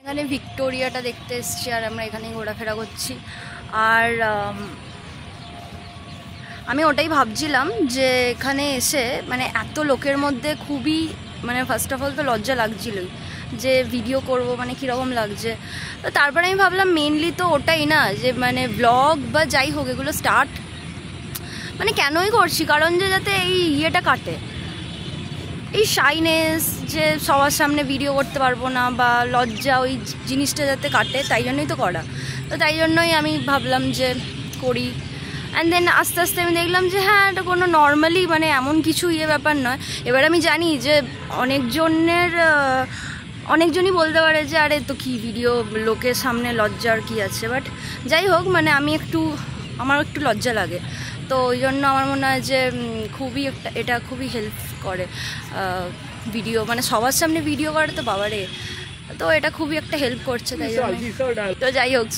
এখানে ভিক্টোরিয়াটা দেখতে এসেছি আর আমরা এখানেই ঘোরাফেরা করছি। আর আমি ওটাই ভাবছিলাম যে এখানে এসে মানে এত লোকের মধ্যে খুবই মানে ফার্স্ট অফ অল তো লজ্জা লাগছিলই যে ভিডিও করব মানে কীরকম লাগছে। তো তারপরে আমি ভাবলাম মেনলি তো ওটাই না, যে মানে ব্লগ বা যাই হোক এগুলো স্টার্ট মানে কেনই করছি, কারণ যে যাতে এই ইয়েটা কাটে, এই শাইনেস, যে সবার সামনে ভিডিও করতে পারবো না বা লজ্জা, ওই জিনিসটা যাতে কাটে, তাই জন্যই তো করা। তো তাই জন্যই আমি ভাবলাম যে করি। অ্যান্ড দেন আস্তে আস্তে আমি দেখলাম যে হ্যাঁ, এটা কোনো নর্মালি মানে এমন কিছু ব্যাপার নয়। এবার আমি জানি যে অনেকজনই বলতে পারে যে আরে তো কি ভিডিও, লোকের সামনে লজ্জার কি আছে, বাট যাই হোক মানে আমার একটু লজ্জা লাগে। তো ওই জন্য আমার মনে হয় যে এটা খুবই হেল্প করে ভিডিও, মানে সবার সামনে ভিডিও করে তো বাবারে, তো এটা খুবই একটা হেল্প করছে, তাই জন্য। তো যাই হোক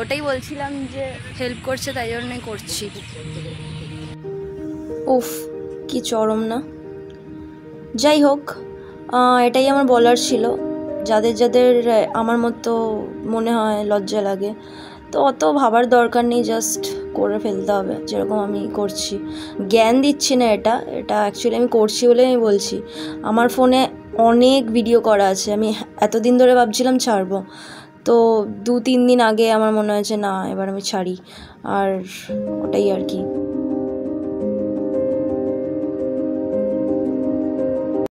ওটাই বলছিলাম যে হেল্প করছে, তাই জন্যই করছি। উফ কি চরম না। যাই হোক এটাই আমার বলার ছিল। যাদের যাদের আমার মতো মনে হয় লজ্জা লাগে, তো অত ভাবার দরকার নেই, জাস্ট করে ফেলতে হবে যেরকম আমি করছি। জ্ঞান দিচ্ছি না, এটা অ্যাকচুয়ালি আমি করছি বলে আমি বলছি। আমার ফোনে অনেক ভিডিও করা আছে, আমি এতদিন ধরে ভাবছিলাম ছাড়বো, তো 2-3 দিন আগে আমার মনে হয়েছে না এবার আমি ছাড়ি, আর ওটাই আর কি।